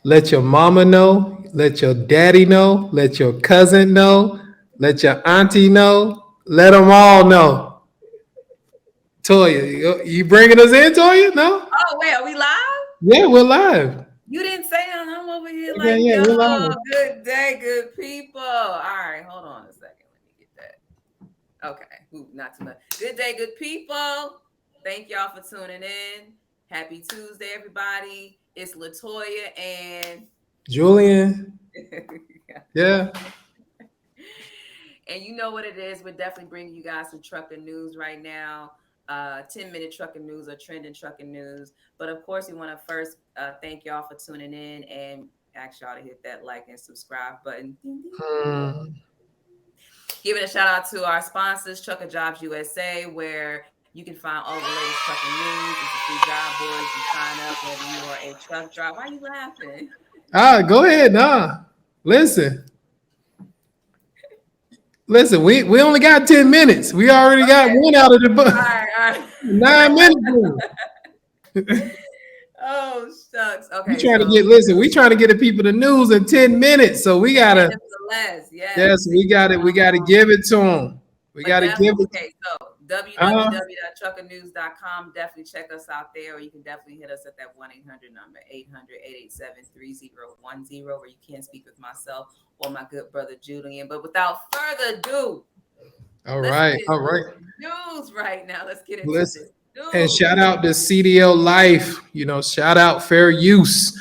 Let your mama know. Let your daddy know. Let your cousin know. Let your auntie know. Let them all know. Toya, you bringing us in, Toya? No? Oh, wait, are we live? Yeah, we're live. You didn't say it. I'm over here Yeah, like, yeah, yo, we're live. good day, good people. All right, hold on a second. Let me get that. Okay, ooh, not too much. Good day, good people. Thank y'all for tuning in. Happy Tuesday, everybody. It's Latoya and Julian. Yeah. and you know what it is. We're definitely bringing you guys some trucking news right now. 10-minute trucking news or trending trucking news. But of course, we want to first thank y'all for tuning in and ask y'all to hit that like and subscribe button. Ding, ding, ding. Hmm. Giving a shout out to our sponsors, Trucker Jobs USA, where you can find all the latest trucking news. It's a free job board. You can sign up whether you are a truck driver. Why are you laughing? Go ahead. Nah. Listen. Listen, we only got 10 minutes. We already got Okay. one out of the All book. right. All right. 9 minutes. Oh, shucks. We Okay. trying to So, get listen, we trying to get the people the news in 10 minutes. So we 10 gotta, minutes or less. Yes. yes, we got it. We gotta give it to them. We But gotta give definitely, it. okay, so Uh, www.truckernews.com. Definitely check us out there, or you can definitely hit us at that 1-800 number, 800-887-3010, where you can speak with myself or my good brother Julian. But without further ado, all let's right, get all into right. this news right now. Let's get into Listen. this And news. shout out to CDL Life. Shout out fair use.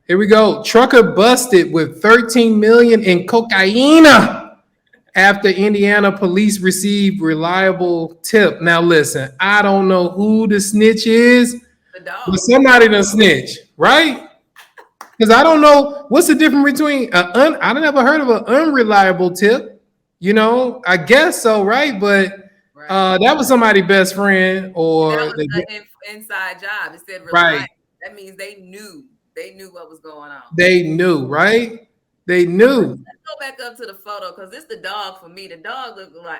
Here we go. Trucker busted with 13 million in cocaine after Indiana police received reliable tip. Now listen, I don't know who the snitch is, The but dog. somebody done snitch, right? Because I don't know what's the difference between I never heard of an unreliable tip. I guess so, right? But Right. that was somebody's best friend, That or was an inside job. It said right. reliable. That means they knew. They knew what was going on. They knew, right? They So let's, knew, let's go back up to the photo because this the dog for me. The dog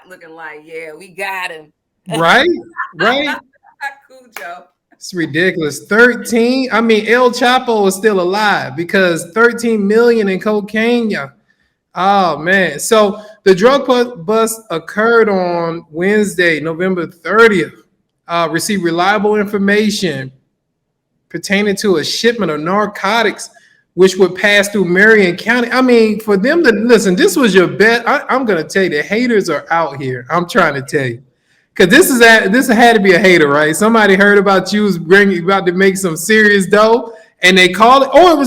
looking like yeah, we got him. right? Right? Cujo. It's ridiculous. 13. I mean, El Chapo is still alive because 13 million in cocaine. Yeah. Oh man. So the drug bust occurred on Wednesday, November 30th. Received reliable information pertaining to a shipment of narcotics which would pass through Marion County. I mean, for them to listen, this was your bet. I'm gonna tell you, the haters are out here. I'm trying to tell you. Cause this had to be a hater, right? Somebody heard about you was about to make some serious dough, and they called it, or it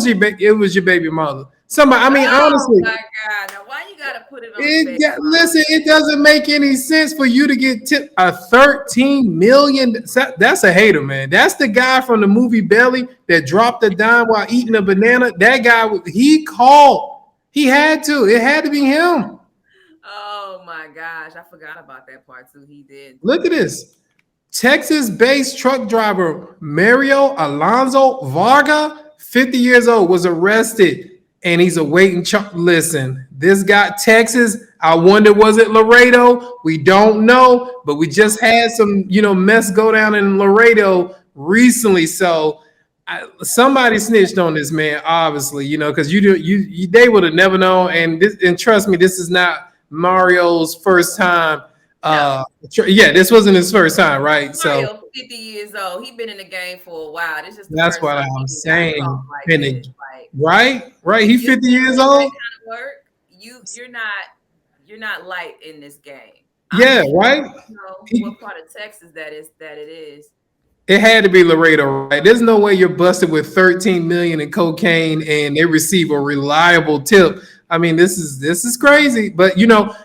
was your baby mother. Somebody, I mean, Oh honestly, my God! Now why you gotta put it on the it baby got, mama, listen, it man? doesn't make any sense for you to get tipped a 13 million. That's a hater, man. That's the guy from the movie Belly that dropped a dime while eating a banana. That guy, he called. He had to. It had to be him. Oh my gosh! I forgot about that part too. He did. Look at this. Texas-based truck driver Mario Alonso Varga, 50 years old, was arrested and he's awaiting charge. Listen, this got Texas. I wonder, was it Laredo? We don't know, but we just had some, mess go down in Laredo recently. So somebody snitched on this man, obviously, because they would have never known. And trust me, this is not Mario's first time. No, Yeah, this wasn't his first time, right? So Mario, 50 years old. He been in the game for a while. This is the that's first what time I'm he got caught saying. like And this. Like right, if he you're 50 years doing that old. kind of work, you're not light in this game. I don't Yeah, even right. know what He, part of Texas that it is. it had to be Laredo, right? There's no way you're busted with 13 million in cocaine and they receive a reliable tip. I mean, this is crazy, but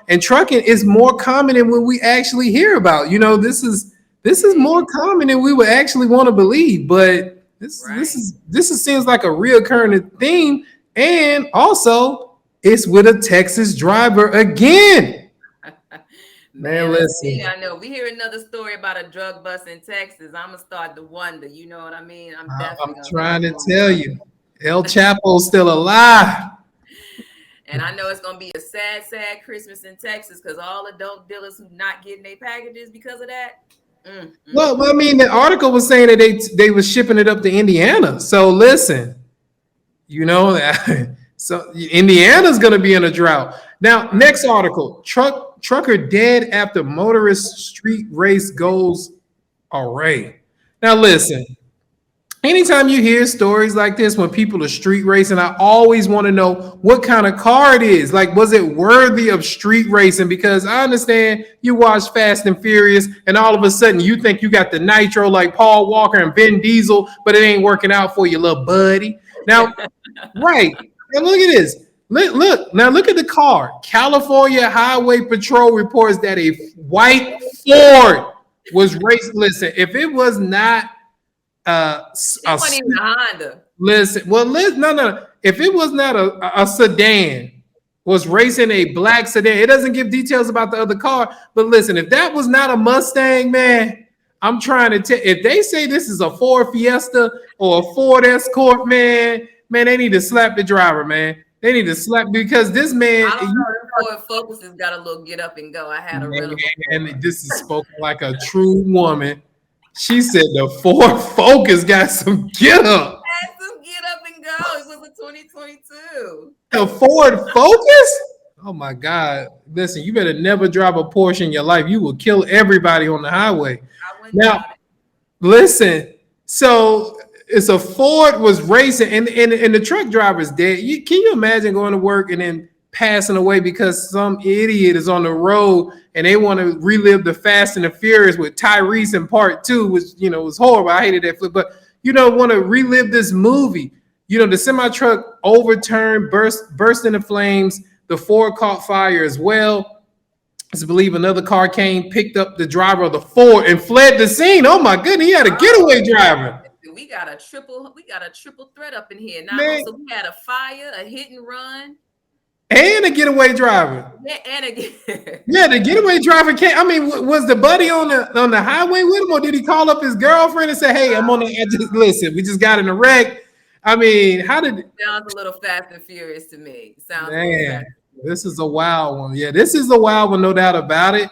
and trucking is more common than what we actually hear about. This is It more is common than we would actually want to believe. But right. this is seems like a reoccurring theme, and also it's with a Texas driver again. Man, Man, let's see. listen, I know we hear another story about a drug bust in Texas. I'm gonna start to wonder. You know what I mean? I'm I'm definitely gonna start trying to to wonder. tell you, El Chapo's still alive. And I know it's gonna be a sad, sad Christmas in Texas because all the dope dealers who not getting their packages because of that. Mm, mm, Well, I mm. mean, the article was saying that they was shipping it up to Indiana. So listen, You know that. So Indiana's going to be in a drought. Now, next article: trucker dead after motorist street race goes array. Now, listen. Anytime you hear stories like this when people are street racing, I always want to know what kind of car it is. Like, was it worthy of street racing? Because I understand you watch Fast and Furious, and all of a sudden you think you got the nitro like Paul Walker and Vin Diesel, but it ain't working out for you, little buddy. Now, right. Now look at this. Look, now look at the car. California Highway Patrol reports that a white Ford was raced. Listen, if it was not It wasn't even a Honda. listen, well, no. If it was not a sedan, was racing a black sedan, it doesn't give details about the other car. But listen, if that was not a Mustang, man, I'm trying to tell. If they say this is a Ford Fiesta or a Ford Escort, man, they need to slap the driver, man. They need to slap because this man. I don't know. Ford Focus has got a little get up and go. I had a rental. And this is spoken like a true woman. She said the Ford Focus got some get up. Had some get up and go. It was a 2022. The Ford Focus? Oh my God. Listen, you better never drive a Porsche in your life. You will kill everybody on the highway. Now, listen, so it's a Ford was racing and the truck driver is dead. Can you imagine going to work and then passing away because some idiot is on the road and they want to relive the Fast and the Furious with Tyrese in part 2, which, was horrible. I hated that flip, but, want to relive this movie. The semi truck overturned, burst into flames. The Ford caught fire as well. I believe another car came, picked up the driver of the Ford and fled the scene. Oh my goodness, he had a getaway driver. We got a triple threat up in here. Now, so we had a fire, a hit and run. And a getaway driver. Yeah, the getaway driver came. I mean, was the buddy on the highway with him, or did he call up his girlfriend and say, "Hey, I'm on the just listen, we just got in a wreck." I mean, how did it sounds a little Fast and Furious to me? Man, this is a wild one. Yeah, this is a wild one, no doubt about it.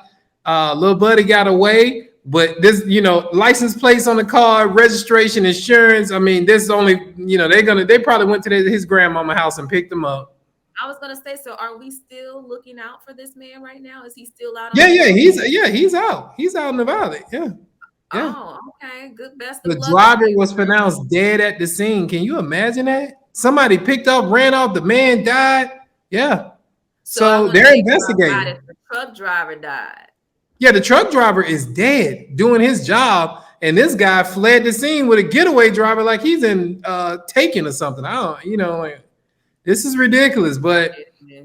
Little buddy got away, but this, license plates on the car, registration, insurance. I mean, this is only, they probably went to his grandmama house and picked him up. I was gonna say, so are we still looking out for this man right now? Is he still out? He's out. He's out in the valley. Yeah. Oh, okay. Good. Best of luck. The driver was pronounced dead at the scene. Can you imagine that? Somebody picked up, ran off. The man died. Yeah. So they're investigating. The truck driver died. Yeah, the truck driver is dead doing his job, and this guy fled the scene with a getaway driver like he's in taking or something. I don't, this is ridiculous, but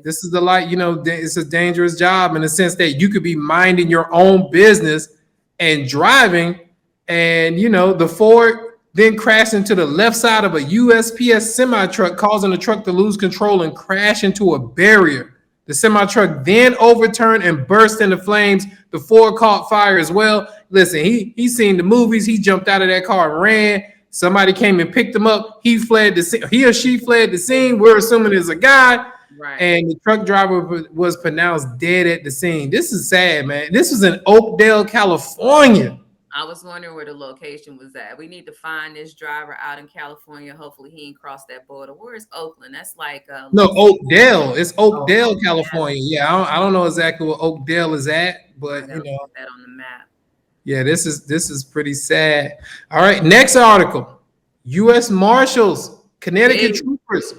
this is it's a dangerous job in the sense that you could be minding your own business and driving, and the Ford then crashed into the left side of a USPS semi truck, causing the truck to lose control and crash into a barrier. The semi truck then overturned and burst into flames. The Ford caught fire as well. Listen, he's seen the movies. He jumped out of that car and ran. Somebody came and picked him up. He or she fled the scene. We're assuming it's a guy. Right. And the truck driver was pronounced dead at the scene. This is sad, man. This was in Oakdale, California. I was wondering where the location was at. We need to find this driver out in California. Hopefully he ain't crossed that border. Where is Oakland? That's like no, Oakdale. It's Oakdale, California. Yeah, I don't know exactly where Oakdale is at, but put that on the map. Yeah, this is pretty sad. All right, next article. U.S. Marshals, Connecticut troopers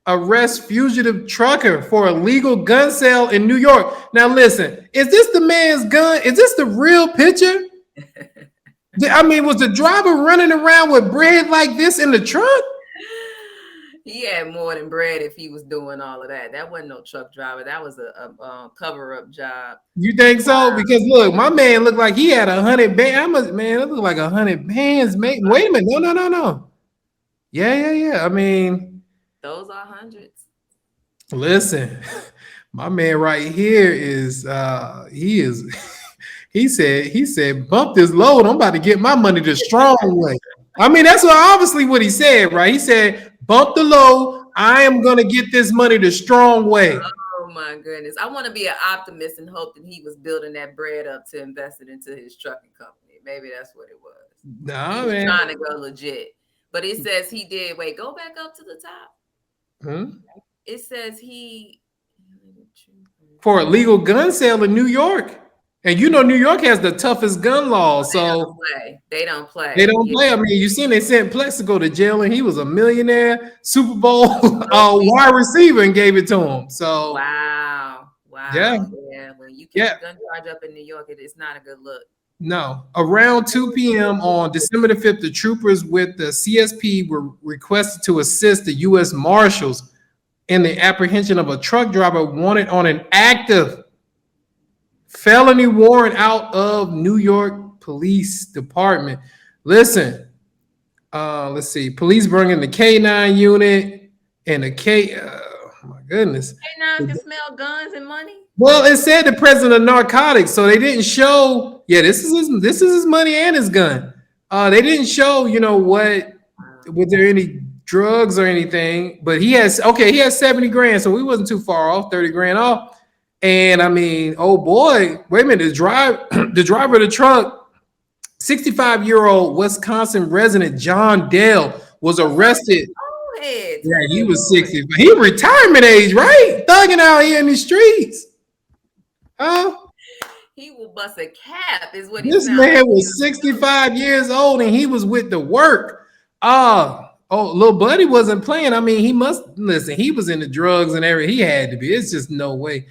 arrest fugitive trucker for illegal gun sale in New York. Now, listen, is this the man's gun? Is this the real picture? I mean, was the driver running around with bread like this in the trunk? He had more than bread if he was doing all of that. That wasn't no truck driver. That was a cover-up job. You think so? Because look, my man looked like he had 100 bands. Man, it looked like 100 bands. Wait a minute. No. Yeah. I mean, those are hundreds. Listen, my man right here is he said, bump this load. I'm about to get my money the strong way. I mean, that's obviously what he said, right? He said, bump the low. I am going to get this money the strong way. Oh, my goodness. I want to be an optimist and hope that he was building that bread up to invest it into his trucking company. Maybe that's what it was. No, man. Trying to go legit. But it says he did. Wait, go back up to the top. Hmm? It says he For a legal gun sale in New York. And you know New York has the toughest gun laws, they don't so play. They don't they play. don't Yeah. play. I mean, you seen they sent Plexico to jail, and he was a millionaire, Super Bowl Those people. wide receiver, and gave it to him. So Wow. yeah, Wow. Yeah. When you catch yeah. a gun charge up in New York, it's not a good look. No, around 2 p.m. on December the 5th, the troopers with the CSP were requested to assist the U.S. Marshals in the apprehension of a truck driver wanted on an active felony warrant out of New York Police Department. Listen, let's see. Police bring in the K9 unit and the K. Oh my goodness. Hey, now can smell guns and money. Well, it said the president of narcotics, so they didn't show. Yeah, this is his money and his gun. They didn't show, what Wow. was there any drugs or anything, but he has 70 grand, so we wasn't too far off, 30 grand off. And I mean, oh boy, wait a minute, the driver of the truck, 65-year-old Wisconsin resident John Dale was arrested. Old heads. Yeah, What are he they was doing? 60. He retirement age, right? Thugging out here in the streets. Huh? He will bust a cap, is what he This sounds man like. was 65 years old and he was with the work. Little buddy wasn't playing. I mean, he must listen. He was into drugs and everything. He had to be. It's just no way.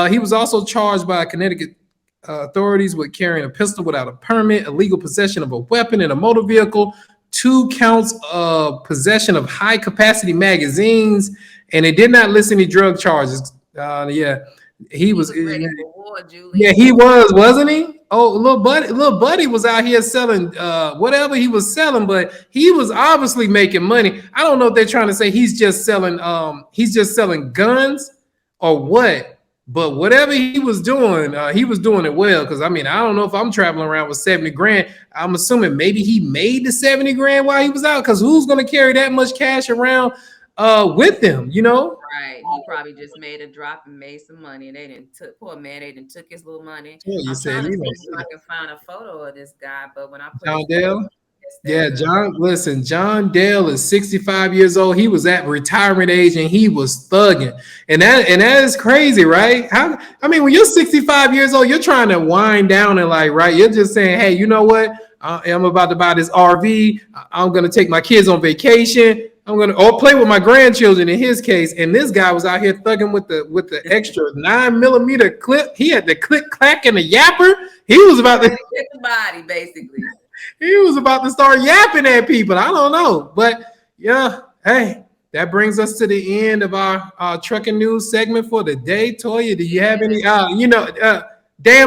He was also charged by Connecticut authorities with carrying a pistol without a permit, illegal possession of a weapon in a motor vehicle, 2 counts of possession of high capacity magazines, and it did not list any drug charges. Yeah, He was ready for war, yeah, Julie. he was, wasn't he? Oh, little buddy was out here selling whatever he was selling, but he was obviously making money. I don't know if they're trying to say he's just selling guns or what, but whatever he was doing it well. Because I mean, I don't know if I'm traveling around with 70 grand. I'm assuming maybe he made the 70 grand while he was out. Because who's gonna carry that much cash around with them? Right. He probably just made a drop and made some money. And they didn't took poor man, they didn't took his little money. Yeah, you I'm said trying to you see know if I can find a photo of this guy, but when I put John his photo, Dale. it's Yeah, that Listen, John Dale is 65 years old. He was at retirement age and he was thugging. And that is crazy, right? I mean, when you're 65 years old, you're trying to wind down and right? You're just saying, hey, you know what? I'm about to buy this RV. I'm gonna take my kids on vacation. I'm gonna play with my grandchildren in his case. And this guy was out here thugging with the extra 9mm clip. He had the click clack and the yapper. He was about to get the body, basically. he was about to start yapping at people. I don't know. But yeah, hey, that brings us to the end of our trucking news segment for the day. Toya, do you have any damn